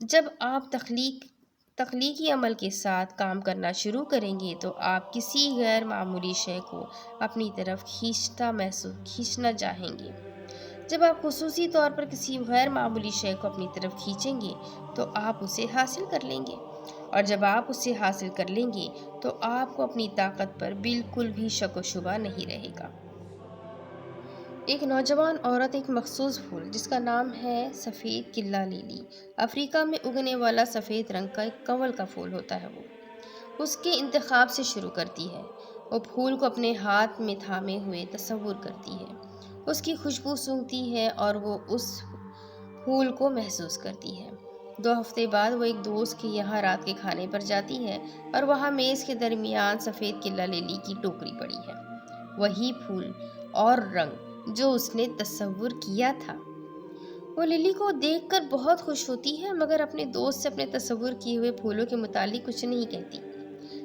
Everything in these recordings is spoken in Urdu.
جب آپ تخلیقی عمل کے ساتھ کام کرنا شروع کریں گے تو آپ کسی غیر معمولی شے کو اپنی طرف کھینچنا چاہیں گے۔ جب آپ خصوصی طور پر کسی غیر معمولی شے کو اپنی طرف کھینچیں گے تو آپ اسے حاصل کر لیں گے، اور جب آپ اسے حاصل کر لیں گے تو آپ کو اپنی طاقت پر بالکل بھی شک و شبہ نہیں رہے گا۔ ایک نوجوان عورت ایک مخصوص پھول جس کا نام ہے سفید قلہ لیلی، افریقہ میں اگنے والا سفید رنگ کا ایک کنول کا پھول ہوتا ہے، وہ اس کے انتخاب سے شروع کرتی ہے۔ وہ پھول کو اپنے ہاتھ میں تھامے ہوئے تصور کرتی ہے، اس کی خوشبو سونگھتی ہے اور وہ اس پھول کو محسوس کرتی ہے۔ 2 ہفتے بعد وہ ایک دوست کے یہاں رات کے کھانے پر جاتی ہے اور وہاں میز کے درمیان سفید قلہ لیلی کی ٹوکری پڑی ہے، وہی پھول اور رنگ جو اس نے تصور کیا تھا۔ وہ للی کو دیکھ کر بہت خوش ہوتی ہے مگر اپنے دوست سے اپنے تصور کیے ہوئے پھولوں کے متعلق کچھ نہیں کہتی۔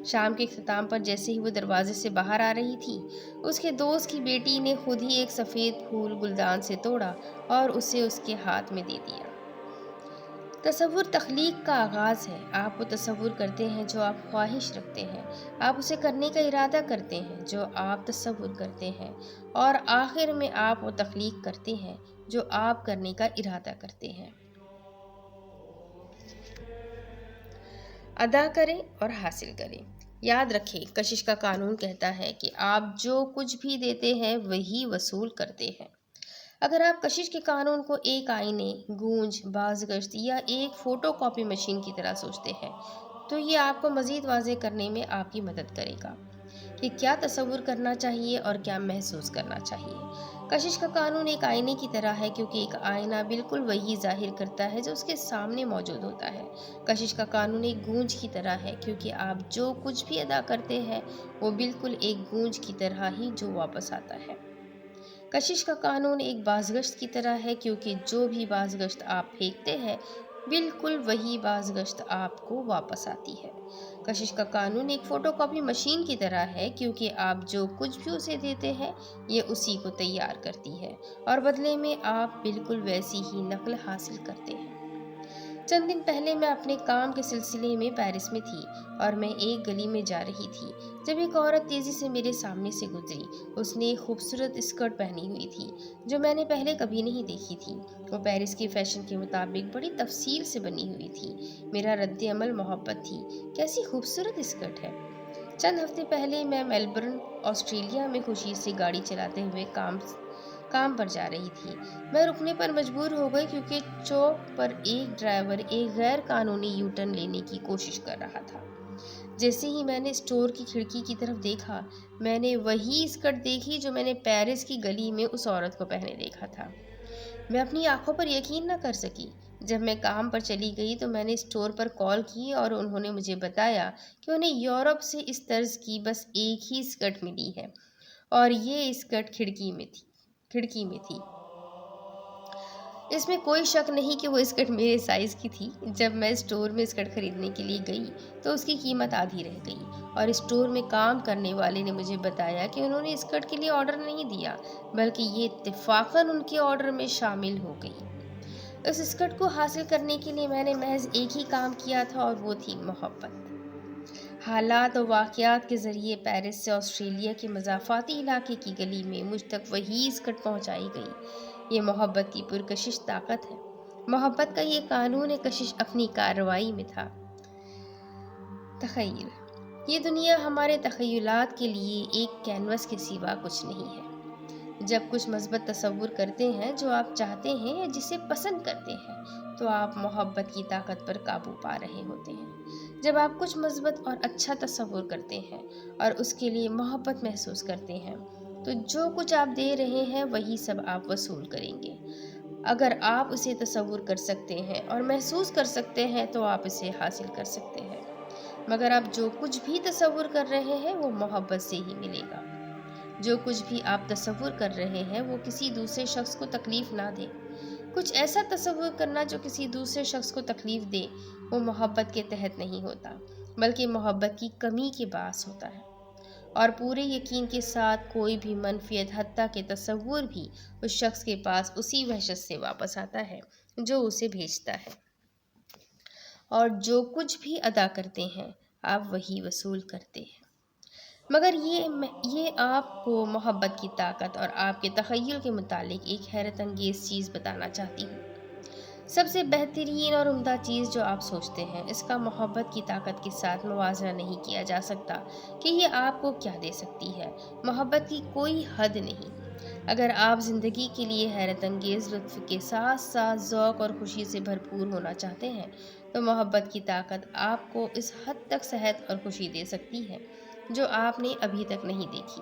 شام کے اختتام پر جیسے ہی وہ دروازے سے باہر آ رہی تھی، اس کے دوست کی بیٹی نے خود ہی ایک سفید پھول گلدان سے توڑا اور اسے اس کے ہاتھ میں دے دیا۔ تصور تخلیق کا آغاز ہے۔ آپ وہ تصور کرتے ہیں جو آپ خواہش رکھتے ہیں، آپ اسے کرنے کا ارادہ کرتے ہیں جو آپ تصور کرتے ہیں، اور آخر میں آپ وہ تخلیق کرتے ہیں جو آپ کرنے کا ارادہ کرتے ہیں۔ ادا کریں اور حاصل کریں۔ یاد رکھیں، کشش کا قانون کہتا ہے کہ آپ جو کچھ بھی دیتے ہیں وہی وصول کرتے ہیں۔ اگر آپ کشش کے قانون کو ایک آئینے، گونج، بازگشت یا ایک فوٹو کاپی مشین کی طرح سوچتے ہیں تو یہ آپ کو مزید واضح کرنے میں آپ کی مدد کرے گا کہ کیا تصور کرنا چاہیے اور کیا محسوس کرنا چاہیے۔ کشش کا قانون ایک آئینے کی طرح ہے کیونکہ ایک آئینہ بالکل وہی ظاہر کرتا ہے جو اس کے سامنے موجود ہوتا ہے۔ کشش کا قانون ایک گونج کی طرح ہے کیونکہ آپ جو کچھ بھی ادا کرتے ہیں وہ بالکل ایک گونج کی طرح ہی جو واپس آتا ہے۔ کشش کا قانون ایک بازگشت کی طرح ہے کیونکہ جو بھی بازگشت آپ پھینکتے ہیں بالکل وہی بازگشت آپ کو واپس آتی ہے۔ کشش کا قانون ایک فوٹو کاپی مشین کی طرح ہے کیونکہ آپ جو کچھ بھی اسے دیتے ہیں یہ اسی کو تیار کرتی ہے اور بدلے میں آپ بالکل ویسی ہی نقل حاصل کرتے ہیں۔ چند دن پہلے میں اپنے کام کے سلسلے میں پیرس میں تھی اور میں ایک گلی میں جا رہی تھی جب ایک عورت تیزی سے میرے سامنے سے گزری۔ اس نے ایک خوبصورت اسکرٹ پہنی ہوئی تھی جو میں نے پہلے کبھی نہیں دیکھی تھی۔ وہ پیرس کی فیشن کے مطابق بڑی تفصیل سے بنی ہوئی تھی۔ میرا رد عمل محبت تھی، کیسی خوبصورت اسکرٹ ہے۔ چند ہفتے پہلے میں میلبرن، آسٹریلیا میں خوشی سے گاڑی چلاتے ہوئے کام پر جا رہی تھی۔ میں رکنے پر مجبور ہو گئی کیونکہ چوک پر ایک ڈرائیور ایک غیر قانونی یو ٹرن لینے کی کوشش کر رہا تھا۔ جیسے ہی میں نے اسٹور کی کھڑکی کی طرف دیکھا، میں نے وہی اسکرٹ دیکھی جو میں نے پیرس کی گلی میں اس عورت کو پہنے دیکھا تھا۔ میں اپنی آنکھوں پر یقین نہ کر سکی۔ جب میں کام پر چلی گئی تو میں نے اسٹور پر کال کی اور انہوں نے مجھے بتایا کہ انہیں یورپ سے اس طرز کی بس ایک ہی اسکرٹ ملی ہے اور یہ اسکرٹ کھڑکی میں تھی۔ اس میں کوئی شک نہیں کہ وہ اسکرٹ میرے سائز کی تھی۔ جب میں اسٹور میں اسکرٹ خریدنے کے لیے گئی تو اس کی قیمت آدھی رہ گئی اور اسٹور میں کام کرنے والے نے مجھے بتایا کہ انہوں نے اسکرٹ کے لیے آرڈر نہیں دیا بلکہ یہ اتفاقاً ان کے آرڈر میں شامل ہو گئی۔ اس اسکرٹ کو حاصل کرنے کے لیے میں نے محض ایک ہی کام کیا تھا اور وہ تھی محبت۔ حالات و واقعات کے ذریعے پیرس سے آسٹریلیا کے مضافاتی علاقے کی گلی میں مجھ تک وہی اسکرٹ پہنچائی گئی۔ یہ محبت کی پرکشش طاقت ہے۔ محبت کا یہ قانون کشش اپنی کارروائی میں تھا۔ تخیل۔ یہ دنیا ہمارے تخیلات کے لیے ایک کینوس کے سوا کچھ نہیں ہے۔ جب کچھ مثبت تصور کرتے ہیں جو آپ چاہتے ہیں یا جسے پسند کرتے ہیں تو آپ محبت کی طاقت پر قابو پا رہے ہوتے ہیں۔ جب آپ کچھ مثبت اور اچھا تصور کرتے ہیں اور اس کے لیے محبت محسوس کرتے ہیں تو جو کچھ آپ دے رہے ہیں وہی سب آپ وصول کریں گے۔ اگر آپ اسے تصور کر سکتے ہیں اور محسوس کر سکتے ہیں تو آپ اسے حاصل کر سکتے ہیں، مگر آپ جو کچھ بھی تصور کر رہے ہیں وہ محبت سے ہی ملے گا۔ جو کچھ بھی آپ تصور کر رہے ہیں وہ کسی دوسرے شخص کو تکلیف نہ دے۔ کچھ ایسا تصور کرنا جو کسی دوسرے شخص کو تکلیف دے وہ محبت کے تحت نہیں ہوتا بلکہ محبت کی کمی کے باعث ہوتا ہے، اور پورے یقین کے ساتھ کوئی بھی منفیت حتیٰ کہ تصور بھی اس شخص کے پاس اسی وحشت سے واپس آتا ہے جو اسے بھیجتا ہے۔ اور جو کچھ بھی ادا کرتے ہیں آپ وہی وصول کرتے ہیں۔ مگر یہ آپ کو محبت کی طاقت اور آپ کے تخیل کے متعلق ایک حیرت انگیز چیز بتانا چاہتی ہوں۔ سب سے بہترین اور عمدہ چیز جو آپ سوچتے ہیں اس کا محبت کی طاقت کے ساتھ موازنہ نہیں کیا جا سکتا کہ یہ آپ کو کیا دے سکتی ہے۔ محبت کی کوئی حد نہیں۔ اگر آپ زندگی کے لیے حیرت انگیز لطف کے ساتھ ساتھ ذوق اور خوشی سے بھرپور ہونا چاہتے ہیں تو محبت کی طاقت آپ کو اس حد تک صحت اور خوشی دے سکتی ہے جو آپ نے ابھی تک نہیں دیکھی۔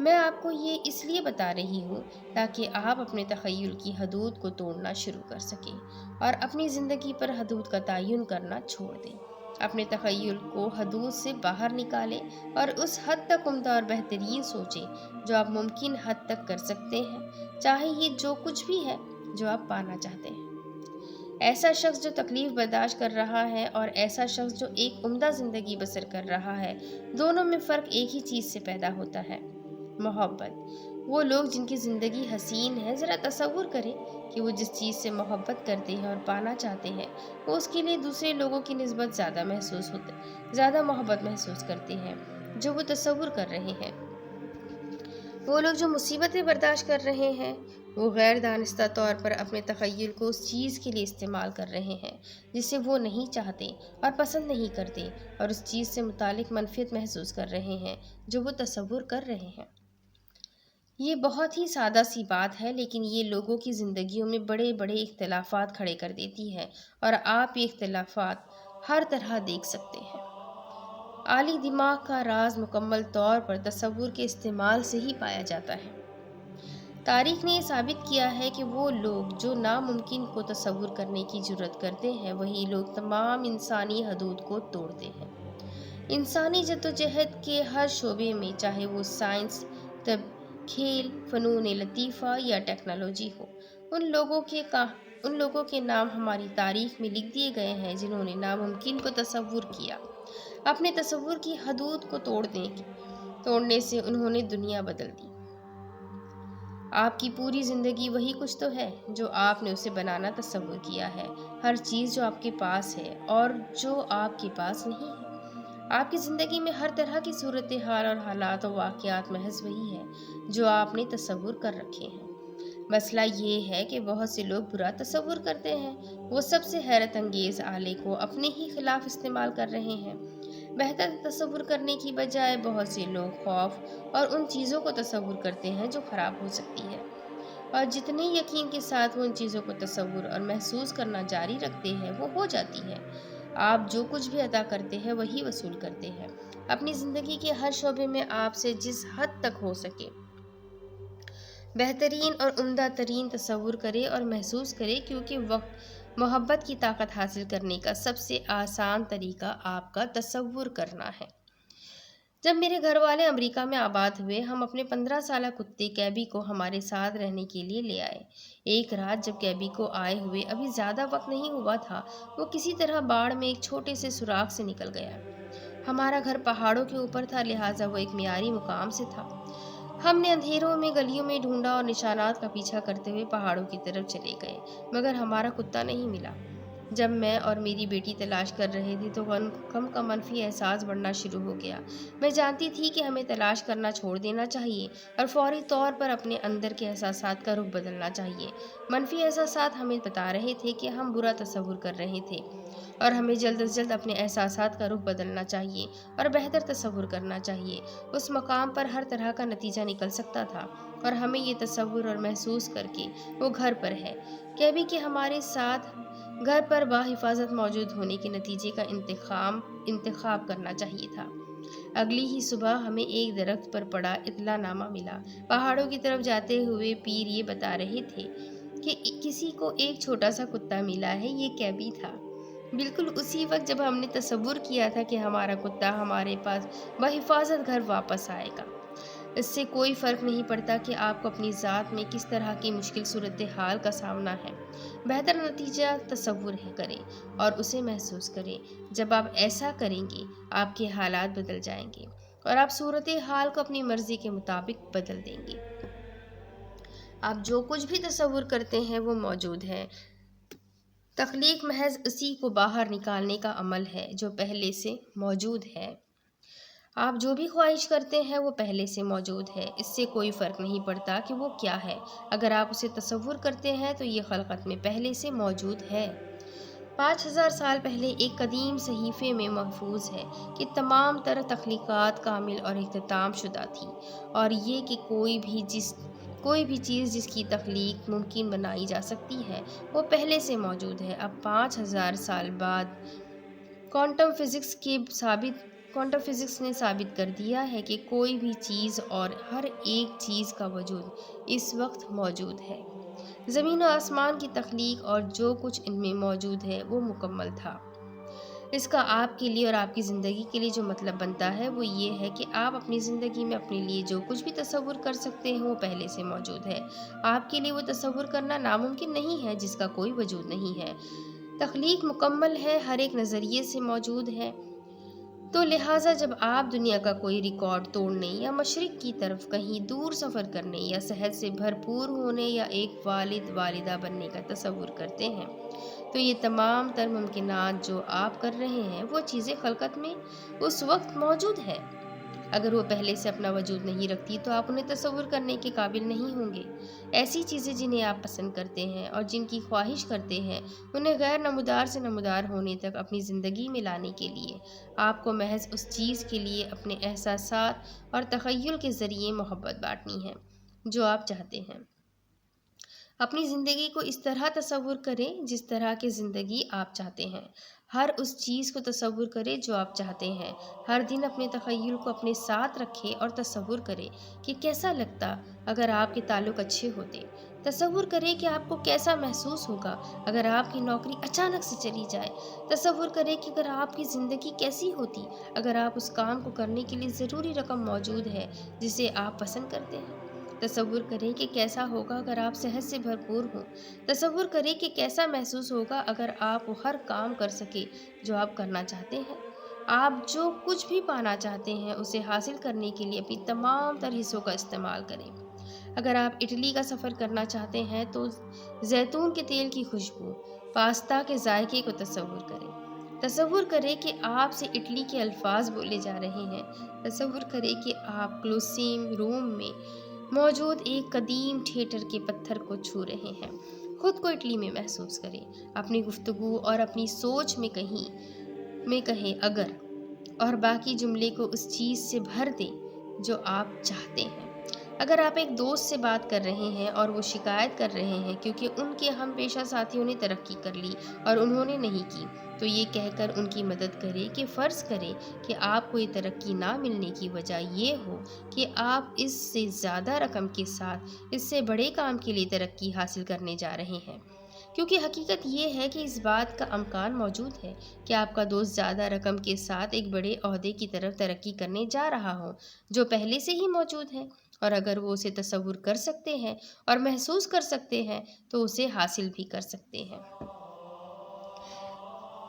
میں آپ کو یہ اس لیے بتا رہی ہوں تاکہ آپ اپنے تخیل کی حدود کو توڑنا شروع کر سکیں اور اپنی زندگی پر حدود کا تعین کرنا چھوڑ دیں۔ اپنے تخیل کو حدود سے باہر نکالیں اور اس حد تک عمدہ اور بہترین سوچیں جو آپ ممکن حد تک کر سکتے ہیں، چاہے یہ جو کچھ بھی ہے جو آپ پانا چاہتے ہیں۔ ایسا شخص جو تکلیف برداشت کر رہا ہے اور ایسا شخص جو ایک عمدہ زندگی بسر کر رہا ہے، دونوں میں فرق ایک ہی چیز سے پیدا ہوتا ہے: محبت۔ وہ لوگ جن کی زندگی حسین ہے، ذرا تصور کریں کہ وہ جس چیز سے محبت کرتے ہیں اور پانا چاہتے ہیں وہ اس کے لیے دوسرے لوگوں کی نسبت زیادہ محبت محسوس کرتے ہیں جو وہ تصور کر رہے ہیں۔ وہ لوگ جو مصیبتیں برداشت کر رہے ہیں وہ غیر دانستہ طور پر اپنے تخیل کو اس چیز کے لیے استعمال کر رہے ہیں جسے وہ نہیں چاہتے اور پسند نہیں کرتے، اور اس چیز سے متعلق منفیت محسوس کر رہے ہیں جو وہ تصور کر رہے ہیں۔ یہ بہت ہی سادہ سی بات ہے، لیکن یہ لوگوں کی زندگیوں میں بڑے بڑے اختلافات کھڑے کر دیتی ہے، اور آپ یہ اختلافات ہر طرح دیکھ سکتے ہیں۔ اعلی دماغ کا راز مکمل طور پر تصور کے استعمال سے ہی پایا جاتا ہے۔ تاریخ نے یہ ثابت کیا ہے کہ وہ لوگ جو ناممکن کو تصور کرنے کی جرات کرتے ہیں وہی لوگ تمام انسانی حدود کو توڑتے ہیں۔ انسانی جدوجہد کے ہر شعبے میں، چاہے وہ سائنس، طب، کھیل، فنون لطیفہ یا ٹیکنالوجی ہو، ان لوگوں کے نام ہماری تاریخ میں لکھ دیے گئے ہیں جنہوں نے ناممکن کو تصور کیا۔ اپنے تصور کی حدود کو توڑنے سے انہوں نے دنیا بدل دی۔ آپ کی پوری زندگی وہی کچھ تو ہے جو آپ نے اسے بنانا تصور کیا ہے۔ ہر چیز جو آپ کے پاس ہے اور جو آپ کے پاس نہیں ہے۔ آپ کی زندگی میں ہر طرح کی صورتحال اور حالات و واقعات محض وہی ہے جو آپ نے تصور کر رکھے ہیں۔ مسئلہ یہ ہے کہ بہت سے لوگ برا تصور کرتے ہیں۔ وہ سب سے حیرت انگیز آلے کو اپنے ہی خلاف استعمال کر رہے ہیں۔ بہتر تصور کرنے کی بجائے بہت سے لوگ خوف اور ان چیزوں کو تصور کرتے ہیں جو خراب ہو سکتی ہے، اور جتنے یقین کے ساتھ وہ ان چیزوں کو تصور اور محسوس کرنا جاری رکھتے ہیں وہ ہو جاتی ہے۔ آپ جو کچھ بھی ادا کرتے ہیں وہی وصول کرتے ہیں۔ اپنی زندگی کے ہر شعبے میں آپ سے جس حد تک ہو سکے بہترین اور عمدہ ترین تصور کرے اور محسوس کرے، کیونکہ محبت کی طاقت حاصل کرنے کا سب سے آسان طریقہ آپ کا تصور کرنا ہے۔ جب میرے گھر والے امریکہ میں آباد ہوئے، ہم اپنے 15 سالہ کتے کیبی کو ہمارے ساتھ رہنے کے لیے لے آئے۔ ایک رات جب کیبی کو آئے ہوئے ابھی زیادہ وقت نہیں ہوا تھا، وہ کسی طرح باڑ میں ایک چھوٹے سے سوراخ سے نکل گیا۔ ہمارا گھر پہاڑوں کے اوپر تھا، لہٰذا وہ ایک معیاری مقام سے تھا۔ ہم نے اندھیروں میں گلیوں میں ڈھونڈا اور نشانات کا پیچھا کرتے ہوئے پہاڑوں کی طرف چلے گئے، مگر ہمارا کتا نہیں ملا۔ جب میں اور میری بیٹی تلاش کر رہے تھے تو غم کا منفی احساس بڑھنا شروع ہو گیا۔ میں جانتی تھی کہ ہمیں تلاش کرنا چھوڑ دینا چاہیے اور فوری طور پر اپنے اندر کے احساسات کا رخ بدلنا چاہیے۔ منفی احساسات ہمیں بتا رہے تھے کہ ہم برا تصور کر رہے تھے اور ہمیں جلد از جلد اپنے احساسات کا رخ بدلنا چاہیے اور بہتر تصور کرنا چاہیے۔ اس مقام پر ہر طرح کا نتیجہ نکل سکتا تھا اور ہمیں یہ تصور اور محسوس کر کے وہ گھر پر ہے، کیبی کے ہمارے ساتھ گھر پر بحفاظت موجود ہونے کے نتیجے کا انتخاب کرنا چاہیے تھا۔ اگلی ہی صبح ہمیں ایک درخت پر پڑا اطلاع نامہ ملا۔ پہاڑوں کی طرف جاتے ہوئے پیر یہ بتا رہے تھے کہ کسی کو ایک چھوٹا سا کتا ملا ہے، یہ کیبی تھا۔ بالکل اسی وقت جب ہم نے تصور کیا تھا کہ ہمارا کتا ہمارے پاس بحفاظت گھر واپس آئے گا۔ اس سے کوئی فرق نہیں پڑتا کہ آپ کو اپنی ذات میں کس طرح کی مشکل صورتحال کا سامنا ہے، بہتر نتیجہ تصور کریں اور اسے محسوس کریں۔ جب آپ ایسا کریں گے آپ کے حالات بدل جائیں گے اور آپ صورتحال کو اپنی مرضی کے مطابق بدل دیں گے۔ آپ جو کچھ بھی تصور کرتے ہیں وہ موجود ہے۔ تخلیق محض اسی کو باہر نکالنے کا عمل ہے جو پہلے سے موجود ہے۔ آپ جو بھی خواہش کرتے ہیں وہ پہلے سے موجود ہے، اس سے کوئی فرق نہیں پڑتا کہ وہ کیا ہے۔ اگر آپ اسے تصور کرتے ہیں تو یہ خلقت میں پہلے سے موجود ہے۔ 5000 سال پہلے ایک قدیم صحیفے میں محفوظ ہے کہ تمام تر تخلیقات کامل اور اختتام شدہ تھی، اور یہ کہ کوئی بھی چیز جس کی تخلیق ممکن بنائی جا سکتی ہے وہ پہلے سے موجود ہے۔ اب 5000 سال بعد کوانٹم فزکس نے ثابت کر دیا ہے کہ کوئی بھی چیز اور ہر ایک چیز کا وجود اس وقت موجود ہے۔ زمین و آسمان کی تخلیق اور جو کچھ ان میں موجود ہے وہ مکمل تھا۔ اس کا آپ کے لیے اور آپ کی زندگی کے لیے جو مطلب بنتا ہے وہ یہ ہے کہ آپ اپنی زندگی میں اپنے لیے جو کچھ بھی تصور کر سکتے ہیں وہ پہلے سے موجود ہے۔ آپ کے لیے وہ تصور کرنا ناممکن نہیں ہے جس کا کوئی وجود نہیں ہے۔ تخلیق مکمل ہے، ہر ایک نظریے سے موجود ہے۔ تو لہٰذا جب آپ دنیا کا کوئی ریکارڈ توڑنے یا مشرق کی طرف کہیں دور سفر کرنے یا صحت سے بھرپور ہونے یا ایک والد والدہ بننے کا تصور کرتے ہیں تو یہ تمام تر ممکنات جو آپ کر رہے ہیں وہ چیزیں خلقت میں اس وقت موجود ہے۔ اگر وہ پہلے سے اپنا وجود نہیں رکھتی تو آپ انہیں تصور کرنے کے قابل نہیں ہوں گے۔ ایسی چیزیں جنہیں آپ پسند کرتے ہیں اور جن کی خواہش کرتے ہیں انہیں غیر نمودار سے نمودار ہونے تک اپنی زندگی میں لانے کے لیے آپ کو محض اس چیز کے لیے اپنے احساسات اور تخیل کے ذریعے محبت بانٹنی ہے جو آپ چاہتے ہیں۔ اپنی زندگی کو اس طرح تصور کریں جس طرح کی زندگی آپ چاہتے ہیں۔ ہر اس چیز کو تصور کریں جو آپ چاہتے ہیں۔ ہر دن اپنے تخیل کو اپنے ساتھ رکھیں اور تصور کریں کہ کیسا لگتا اگر آپ کے تعلق اچھے ہوتے۔ تصور کریں کہ آپ کو کیسا محسوس ہوگا اگر آپ کی نوکری اچانک سے چلی جائے۔ تصور کریں کہ اگر آپ کی زندگی کیسی ہوتی اگر آپ اس کام کو کرنے کے لیے ضروری رقم موجود ہے جسے آپ پسند کرتے ہیں۔ تصور کریں کہ کیسا ہوگا اگر آپ صحت سے بھرپور ہوں۔ تصور کریں کہ کیسا محسوس ہوگا اگر آپ وہ ہر کام کر سکیں جو آپ کرنا چاہتے ہیں۔ آپ جو کچھ بھی پانا چاہتے ہیں اسے حاصل کرنے کے لیے اپنی تمام تر حصوں کا استعمال کریں۔ اگر آپ اٹلی کا سفر کرنا چاہتے ہیں تو زیتون کے تیل کی خوشبو، پاستا کے ذائقے کو تصور کریں۔ تصور کریں کہ آپ سے اٹلی کے الفاظ بولے جا رہے ہیں۔ تصور کریں کہ آپ کولوسیوم روم میں موجود ایک قدیم تھیٹر کے پتھر کو چھو رہے ہیں۔ خود کو اٹلی میں محسوس کریں۔ اپنی گفتگو اور اپنی سوچ میں کہیں اگر اور باقی جملے کو اس چیز سے بھر دیں جو آپ چاہتے ہیں۔ اگر آپ ایک دوست سے بات کر رہے ہیں اور وہ شکایت کر رہے ہیں کیونکہ ان کے ہم پیشہ ساتھیوں نے ترقی کر لی اور انہوں نے نہیں کی تو یہ کہہ کر ان کی مدد کریں کہ فرض کریں کہ آپ کو یہ ترقی نہ ملنے کی وجہ یہ ہو کہ آپ اس سے زیادہ رقم کے ساتھ اس سے بڑے کام کے لیے ترقی حاصل کرنے جا رہے ہیں، کیونکہ حقیقت یہ ہے کہ اس بات کا امکان موجود ہے کہ آپ کا دوست زیادہ رقم کے ساتھ ایک بڑے عہدے کی طرف ترقی کرنے جا رہا ہو جو پہلے سے ہی موجود ہے، اور اگر وہ اسے تصور کر سکتے ہیں اور محسوس کر سکتے ہیں تو اسے حاصل بھی کر سکتے ہیں۔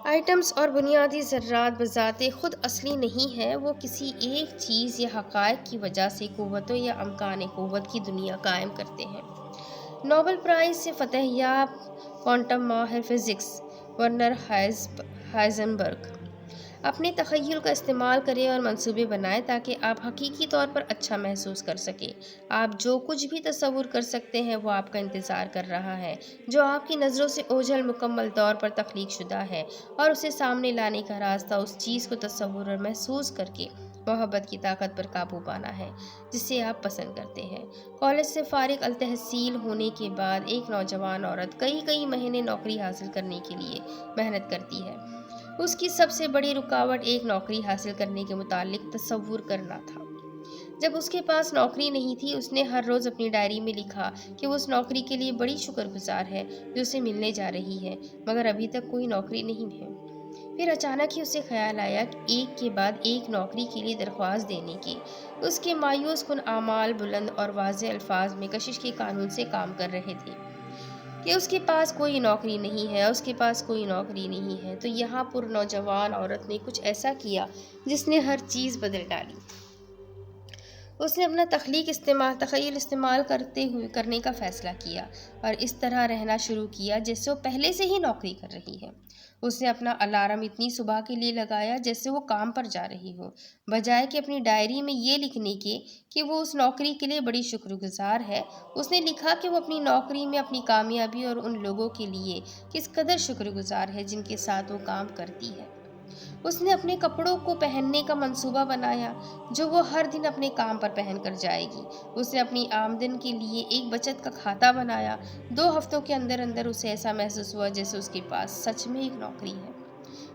آئٹمز اور بنیادی ذرات بذات خود اصلی نہیں ہیں، وہ کسی ایک چیز یا حقائق کی وجہ سے قوتوں یا امکان قوت کی دنیا قائم کرتے ہیں۔ نوبل پرائز سے فتح یاب کوانٹم ماہر فزکس ورنر ہائزنبرگ اپنے تخیل کا استعمال کریں اور منصوبے بنائیں تاکہ آپ حقیقی طور پر اچھا محسوس کر سکیں۔ آپ جو کچھ بھی تصور کر سکتے ہیں وہ آپ کا انتظار کر رہا ہے، جو آپ کی نظروں سے اوجھل مکمل طور پر تخلیق شدہ ہے، اور اسے سامنے لانے کا راستہ اس چیز کو تصور اور محسوس کر کے محبت کی طاقت پر قابو پانا ہے جسے آپ پسند کرتے ہیں۔ کالج سے فارغ التحصیل ہونے کے بعد ایک نوجوان عورت کئی مہینے نوکری حاصل کرنے کے لیے محنت کرتی ہے۔ اس کی سب سے بڑی رکاوٹ ایک نوکری حاصل کرنے کے متعلق تصور کرنا تھا۔ جب اس کے پاس نوکری نہیں تھی اس نے ہر روز اپنی ڈائری میں لکھا کہ وہ اس نوکری کے لیے بڑی شکر گزار ہے جو اسے ملنے جا رہی ہے، مگر ابھی تک کوئی نوکری نہیں ہے۔ پھر اچانک ہی اسے خیال آیا کہ ایک کے بعد ایک نوکری کے لیے درخواست دینے کے اس کے مایوس کن اعمال بلند اور واضح الفاظ میں کشش کے قانون سے کام کر رہے تھے کہ اس کے پاس کوئی نوکری نہیں ہے، اس کے پاس کوئی نوکری نہیں ہے۔ تو یہاں پر نوجوان عورت نے کچھ ایسا کیا جس نے ہر چیز بدل ڈالی۔ اس نے اپنا تخیل استعمال کرنے کا فیصلہ کیا اور اس طرح رہنا شروع کیا جیسے وہ پہلے سے ہی نوکری کر رہی ہے۔ اس نے اپنا الارم اتنی صبح کے لیے لگایا جیسے وہ کام پر جا رہی ہو، بجائے کہ اپنی ڈائری میں یہ لکھنے کے کہ وہ اس نوکری کے لیے بڑی شکر گزار ہے۔ اس نے لکھا کہ وہ اپنی نوکری میں اپنی کامیابی اور ان لوگوں کے لیے کس قدر شکر گزار ہے جن کے ساتھ وہ کام کرتی ہے۔ اس نے اپنے کپڑوں کو پہننے کا منصوبہ بنایا جو وہ ہر دن اپنے کام پر پہن کر جائے گی۔ اس نے اپنی آمدن کے لیے ایک بچت کا کھاتہ بنایا۔ 2 ہفتوں کے اندر اسے ایسا محسوس ہوا جیسے اس کے پاس سچ میں ایک نوکری ہے۔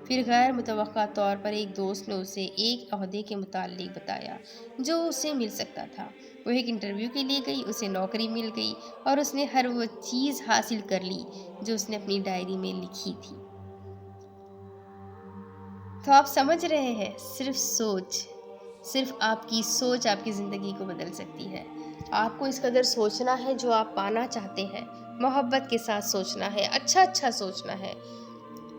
پھر غیر متوقع طور پر ایک دوست نے اسے ایک عہدے کے متعلق بتایا جو اسے مل سکتا تھا۔ وہ ایک انٹرویو کے لیے گئی، اسے نوکری مل گئی اور اس نے ہر وہ چیز حاصل کر لی جو اس نے اپنی ڈائری میں لکھی تھی۔ تو آپ سمجھ رہے ہیں، صرف آپ کی سوچ آپ کی زندگی کو بدل سکتی ہے۔ آپ کو اس قدر سوچنا ہے جو آپ پانا چاہتے ہیں، محبت کے ساتھ سوچنا ہے، اچھا سوچنا ہے،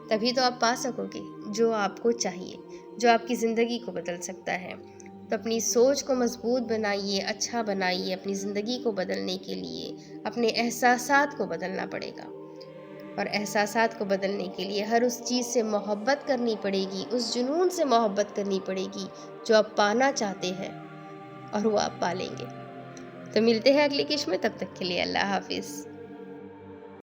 تبھی تو آپ پا سکو گے جو آپ کو چاہیے، جو آپ کی زندگی کو بدل سکتا ہے۔ تو اپنی سوچ کو مضبوط بنائیے، اچھا بنائیے۔ اپنی زندگی کو بدلنے کے لیے اپنے احساسات کو بدلنا پڑے گا، اور احساسات کو بدلنے کے لیے ہر اس چیز سے محبت کرنی پڑے گی، اس جنون سے محبت کرنی پڑے گی جو آپ پانا چاہتے ہیں، اور وہ آپ پالیں گے۔ تو ملتے ہیں اگلی قسط میں، تب تک کے لیے اللہ حافظ۔